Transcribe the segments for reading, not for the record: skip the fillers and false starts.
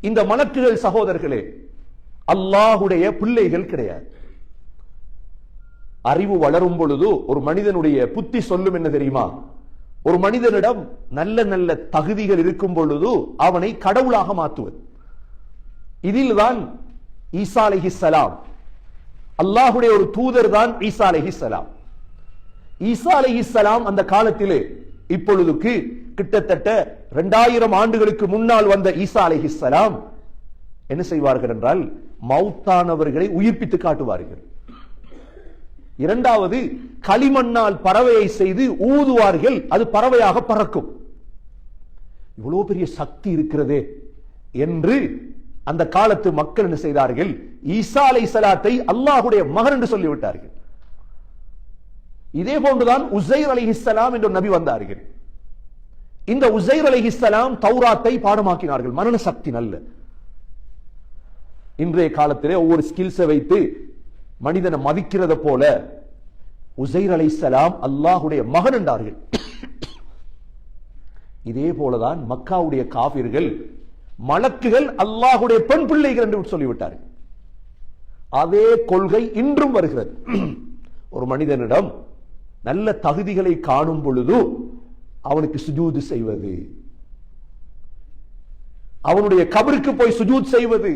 இந்த மலக்குகள் சகோதரர்களே அல்லாஹுடைய பிள்ளைகள் கிடையாது. அறிவு வளரும் பொழுது ஒரு மனிதனுடைய புத்தி சொல்லும் என்ன தெரியுமா? ஒரு மனிதனிடம் நல்ல நல்ல தகுதிகள் இருக்கும் பொழுது அவனை கடவுளாக மாற்றுவது. இதில்தான் ஈசா அலைஹிஸ்ஸலாம், அல்லாஹுடைய ஒரு தூதர் தான் ஈசா அலைஹிஸ்ஸலாம். ஈசா அலைஹிஸ்ஸலாம் அந்த காலத்திலே இப்பொழுதுக்கு கிட்டத்தட்ட 2000 ஆண்டுகளுக்கு முன்னால் வந்த ஈசா அலைஹிஸ்ஸலாம் என்ன செய்வார்கள் என்றால் மௌத்தானவர்களை உயிர்ப்பித்து காட்டுவார்கள். இரண்டாவது, களிமண்ணால் பறவையை செய்து ஊதுவார்கள், அது பறவையாக பறக்கும். இவ்வளவு பெரிய சக்தி இருக்கிறதே என்று அந்த காலத்து மக்கள் என்ன செய்தார்கள்? ஈசா அலைஹிஸ்ஸலாத்தை அல்லாஹுடைய மகன் என்று சொல்லிவிட்டார்கள். இதே போன்றுதான் உஸைர் அலைஹிஸ்ஸலாம் என்ற நபி வந்தார்கள். இந்த உஸைர் அலைஹிஸ்ஸலாம் தௌராத்தை பாடமாக்கினார்கள். மரண சக்தி நல்ல. இன்றைய காலத்திலே ஒவ்வொரு ஸ்கில்ஸை வைத்து மனிதனை மதிக்கிறத போல உஸைர் அலைஹிஸ்ஸலாம் அல்லாஹுடைய மகன் என்றார்கள். இதே போலதான் மக்காவுடைய காபிர்கள் மலக்குகள் அல்லாஹுடைய பெண் பிள்ளைகள் என்று சொல்லிவிட்டார்கள். அதே கொள்கை இன்றும் வருகிறது. ஒரு மனிதனிடம் நல்ல தகுதிகளை காணும் பொழுது அவனுக்கு சுஜூது செய்வது, அவனுடைய கபருக்கு போய் சுஜூத் செய்வது,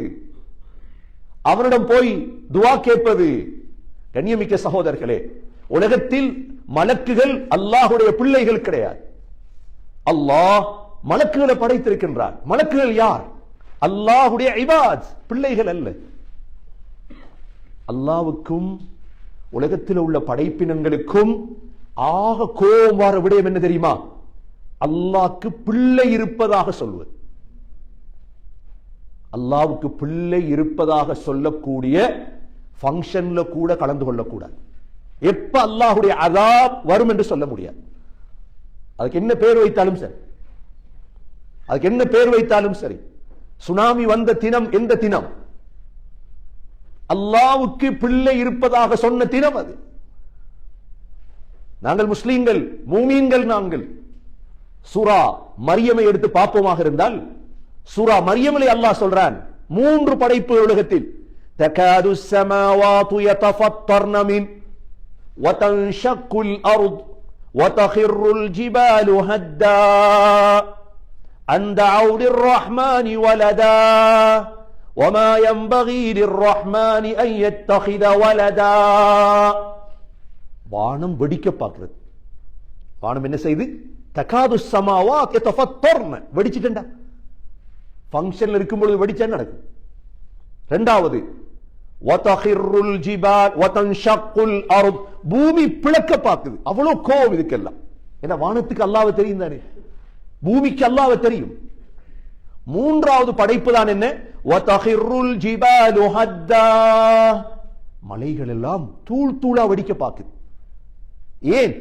அவனிடம் போய் துஆ கேட்பது. கண்ணியமிக்க சகோதரர்களே, உலகத்தில் மலக்குகள் அல்லாஹுடைய பிள்ளைகள் கிடையாது. அல்லாஹ் மலக்குகளை படைத்திருக்கின்றார். மலக்குகள் யார்? அல்லாஹுடைய இபாத், பிள்ளைகள் அல்ல. அல்லாஹ்வுக்கும் உலகத்தில் உள்ள படைப்பினங்களுக்கும் ஆக கோபம் வர விடயம் என்ன தெரியுமா? அல்லாஹ்க்கு பிள்ளை இருப்பதாக சொல்வது. அல்லாஹ்வுக்கு பிள்ளை இருப்பதாக சொல்லக்கூடிய ஃபங்க்ஷன்ல கூட கலந்து கொள்ளக்கூடாது. எப்ப அல்லாஹுடைய அஸாப் வரும் என்று சொல்ல முடியாது. அதுக்கு என்ன பேர் வைத்தாலும் சரி, அதுக்கு என்ன பேர் வைத்தாலும் சரி. சுனாமி வந்த தினம் எந்த தினம்? அல்லாஹ்வுக்கு பிள்ளை இருப்பதாக சொன்ன தினம் அது. நாங்கள் முஸ்லீம்கள், மூமீன்கள், நாங்கள் சூரா மரியமை எடுத்து பார்ப்போமாக இருந்தால், சூரா மரியமிலே அல்லாஹ் சொல்றான், 3 படைப்பு உலகத்தில் தகாது ஸமாவாத்து யதஃபத்தர்ன மின் வதன்ஷக்குல் அர்த் வதகிர்ருல் ஜிபாலு ஹத்தா அன் தஅவு லிர்ரஹ்மானி வலதா வமா யன்பகி லிர்ரஹ்மானி அன் யத்தகித வலதா. வானம் வெடிக்க பார்க்கிறது. வானம் என்ன செய்து? தகாது ஸமாவாத் யதஃபத்தர்ன, வெடிச்சிட்டா. ஃபங்க்ஷன்ல இருக்கும் பொழுது வெடிச்சா நடக்கும். இரண்டாவது, வதகிர்ருல் ஜிபால் வதன்ஷக்குல் அர்த், பூமி பிளக்க பார்க்குது. அவ்வளவு கோபம் இதுக்கெல்லாம். ஏன்னா வானத்துக்கு அல்லாஹ்வை தெரியும் தானே, பூமிக்கு அல்லாஹ்வை தெரியும். மூன்றாவது படைப்பு தான் என்ன? வதகிர்ருல் ஜிபாலு ஹத்தா, மலைகள் எல்லாம் தூள் தூளா வெடிக்க பார்க்குது. ஏன்?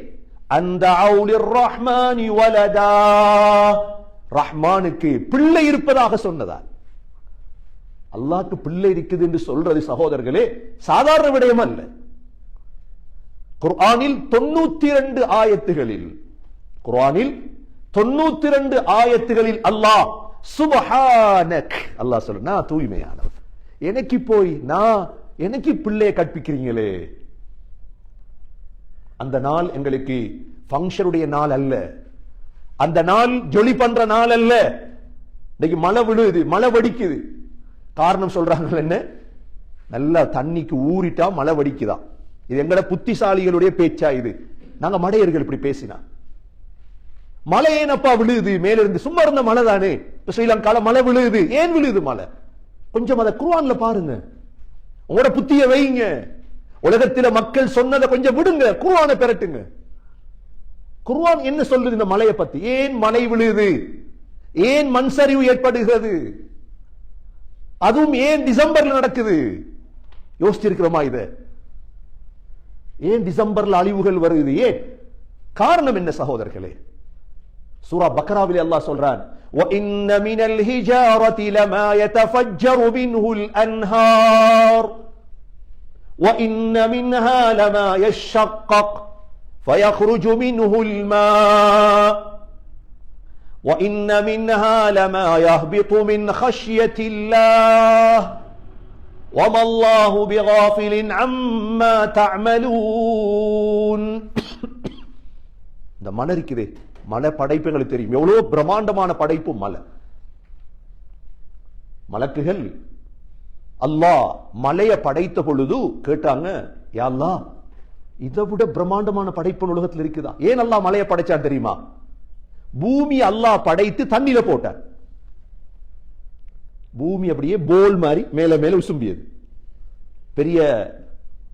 அந்த அவுலிர் ரஹ்மானி வலதா, ரஹ்மானுக்கு பிள்ளை இருப்பதாக சொன்னதால். அல்லாஹ்க்கு பிள்ளை இருக்குது என்று சொல்றது சகோதரர்களே சாதாரண விடயம் அல்ல. குர்ஆனில் 92 ஆயத்துகளில், குர்ஆனில் 92 ஆயத்துகளில் அல்லாஹ் சுப்ஹானக், அல்லாஹ் சொல்ற, நான் தூய்மையானவன், எனக்கு போய் எனக்கு பிள்ளையை கற்பிக்கிறீங்களே. அந்த நாள் எங்களுக்கு ஃபங்க்ஷனுடைய நாள் அல்ல. அந்த நாள் ஜொலி பண்ற நாள் அல்ல. இன்னைக்கு மழை விழுது, மழை வடிக்குது. காரணம் சொல்றாங்க என்ன? நல்லா தண்ணிக்கு ஊறிட்டா மழை வடிக்குதான். இது எங்கட புத்திசாலிகளுடைய பேச்சா? இது நாங்க மடையர்கள் இப்படி பேசினா. மழை ஏனப்பா விழுது மேல இருந்து? சும்மா இருந்த மழை தானே. இப்ப ஸ்ரீலங்கால மழை விழுது. ஏன் விழுது மழை? கொஞ்சம் அதை குர்ஆன்ல பாருங்க, உங்களோட புத்திய வைங்க. உலகத்தில மக்கள் சொன்னதை கொஞ்சம் விடுங்க, குர்ஆனை பெரட்டுங்க. குர்ஆன் என்ன சொல்லுது இந்த மலையை பத்தி? ஏன் மழை விழுது? ஏன் மண் சரிவு ஏற்படுகிறது? அதுவும் ஏன் டிசம்பர்ல நடக்குது? யோசிச்சிருக்கிறோமா இத? ஏன் டிசம்பர்ல அழிவுகள் வருது? ஏன்? காரணம் என்ன சகோதரர்களே? சூரா பக்ராவிலே அல்லாஹ் சொல்றான், وَإِنَّ مِنَ الْحِجَارَةِ لَمَا يَتَفَجَّرُ مِنْهُ الْأَنْهَارُ وَإِنَّ مِنْهَا لَمَا يَشَّقَّقُ فَيَخْرُجُ مِنْهُ الْمَاءُ وَإِنَّ مِنْهَا لَمَا يَهْبِطُ مِنْ خَشْيَةِ اللَّهِ وَمَا اللَّهُ بِغَافِلٍ عَمَّا تَعْمَلُونَ. இந்த மலை இருக்குதே, மலை படைப்பு எங்களுக்கு தெரியும், எவ்வளவு பிரம்மாண்டமான படைப்பு மலை. மலக்குகள் அல்லாஹ் மலையை படைத்த பொழுது கேட்டாங்க, யா அல்லாஹ், இதை விட பிரம்மாண்டமான படைப்பு உலகத்தில் இருக்குதா? ஏன் அல்லாஹ் மலையை படைச்சான் தெரியுமா? பூமி அல்லாஹ் படைத்து தண்ணியில போட்டான். பூமி அப்படியே போல் மாதிரி மேல மேல உசும்பியது. பெரிய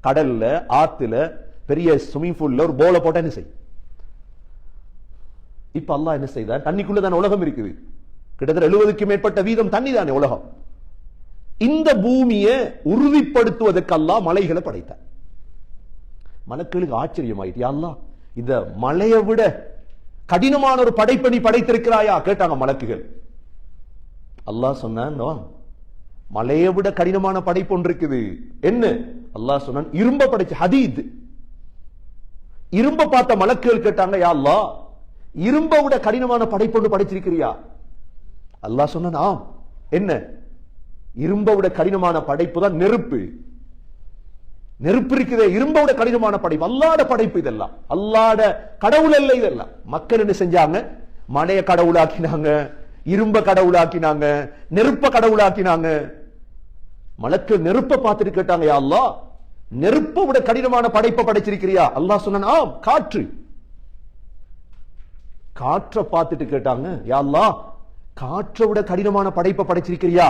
கடல்ல, ஆத்துல, பெரிய ஸ்விமிங் பூல்ல ஒரு போல போட்டா என்ன செய்யும்? இப்ப அல்லாஹ் என்ன செய்தார்? தண்ணிக்குள்ள தானே உலகம் இருக்குது. கிட்டத்தட்ட 70க்கும் மேற்பட்ட வீதம் தண்ணி தானே உலகம். இந்த பூமியை உறுதிப்படுத்துவதற்கு அல்லாஹ் மலைகளை படைத்தார். மலக்குகளுக்கு ஆச்சரியமாயிட்டு, யா அல்லாஹ், இந்த மலையை விட கடினமான ஒரு படைப்பை படைத்திருக்கிறாயா கேட்டாங்க மலக்குகள். அல்லாஹ் சொன்னான், மலையை விட கடினமான படைப்பு ஒன்று இருக்குது. என்ன? அல்லாஹ் சொன்னான், இரும்ப படைச்ச ஹதீத். இரும்ப பார்த்த மலக்குகள் கேட்டாங்க, யா அல்லாஹ், இரும்ப விட கடினமான படைப்பு ஒன்று படைச்சிருக்கிறியா? அல்லாஹ் சொன்னான், ஆம். என்ன? இரும்ப விட கடினமான படைப்பு தான் நெருப்பு. நெருப்பு இருக்குதே, இரும்ப விட கடினமான படைப்பு. அல்லாஹ்வுடைய படைப்பு இதெல்லாம். அல்லாஹ்வுடைய கடவுள் அல்ல இதெல்லாம். மக்கள் என்ன செஞ்சாங்க? மலையை கடவுளாக்கினாங்க, இரும்ப கடவுளாக்கினாங்க, நெருப்ப கடவுளாக்கினாங்க. மலக்கு நெருப்ப பார்த்துட்டு கேட்டாங்க, யா அல்லாஹ், நெருப்பை விட கடினமான படைப்பை படைச்சிருக்கிறியா? அல்லாஹ் சொன்னான், ஆம். காற்று. காற்றை பார்த்துட்டு கேட்டாங்க, யா அல்லாஹ், காற்றை விட கடினமான படைப்பை படைச்சிருக்கிறியா?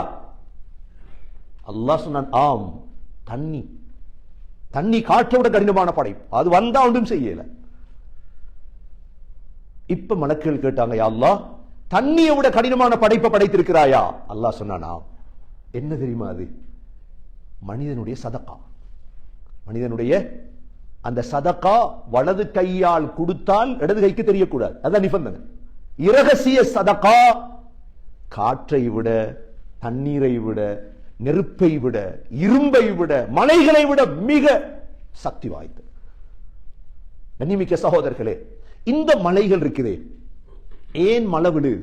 அல்லாஹ் சொன்னான், ஆம். தண்ணி. தண்ணி காற்றை விட கடினமான படைப்பு. அது வந்தா ஒன்றும் செய்யல. இப்ப மலக்குகள் கேட்டாங்க, யா அல்லாஹ், தண்ணியை விட கடினமான படைப்பை படைத்திருக்கிறாயா? அல்லாஹ் சொன்னான், ஆம். என்ன தெரியுமா அது? மனிதனுடைய சதகா. மனிதனுடைய அந்த சதகா வலது கையால் கொடுத்தால் இடது கைக்கு தெரியக்கூடாது. அதான் நிபந்தனை. இரகசிய சதகா காற்றை விட, தண்ணீரை விட, நெருப்பை விட, இரும்பை விட, மலைகளை விட மிக சக்தி வாய்ந்தது. கண்ணியமிக்க சகோதரர்களே, இந்த மலைகள் இருக்குதே, ஏன் மழை விழுது,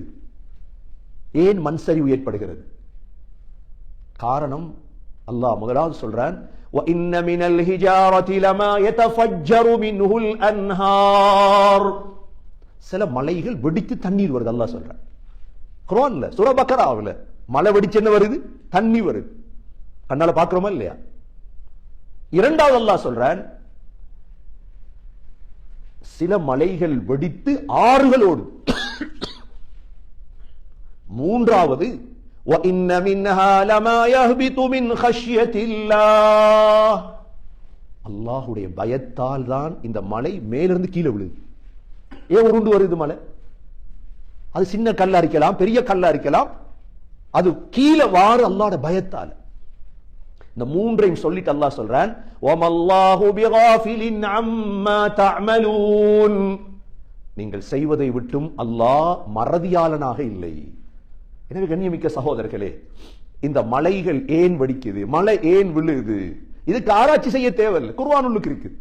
ஏன் மண் சரிவு ஏற்படுகிறது? காரணம் அல்லாஹ் முதலாவது சொல்றான், وَإِنَّ مِنَ الْحِجَارَةِ لَمَا يَتَفَجَّرُ مِنْهُ الْأَنْهَارُ. சில மலைகள் வெடித்து தண்ணீர் வருது. அல்லாஹ் சொல்றான் குர்ஆன்ல, சூரா பக்கராவுல. மலை வெடிச்சு என்ன வருது? தண்ணி வருது. கண்ணால பாக்குறோமா இல்லையா? இரண்டாவது அல்லாஹ் சொல்றான், சில மலைகள் வெடித்து ஆறுகள் ஓடுது. மூன்றாவது, وَإِنَّ مِنْهَا لَمَا يَهْبِطُ مِنْ خَشْيَةِ اللَّهِ. அல்லாஹ்வுடைய பயத்தால் தான் இந்த மலை மேலிருந்து கீழே விழுது. ஏன் உருண்டு வருது மலை? அது சின்ன கல்லா இருக்கலாம், பெரிய கல்லா இருக்கலாம், அது கீழே வாரு அல்லாஹ்வுடைய பயத்தால. இந்த மூன்றையும் சொல்லிட்டு அல்லாஹ் சொல்றான், وَمَا اللَّهُ بِغَافِلٍ عَمَّا تَعْمَلُونَ. நீங்கள் செய்வதை விட்டும் அல்லாஹ் மறதியாளனாக இல்லை. எனவே கண்ணியமிக்க சகோதரர்களே, இந்த மலைகள் ஏன் வெடிக்குது, மலை ஏன் விழுது, இதுக்கு ஆராய்ச்சி செய்ய தேவையில்லை. குர்ஆனுக்கு இருக்குது.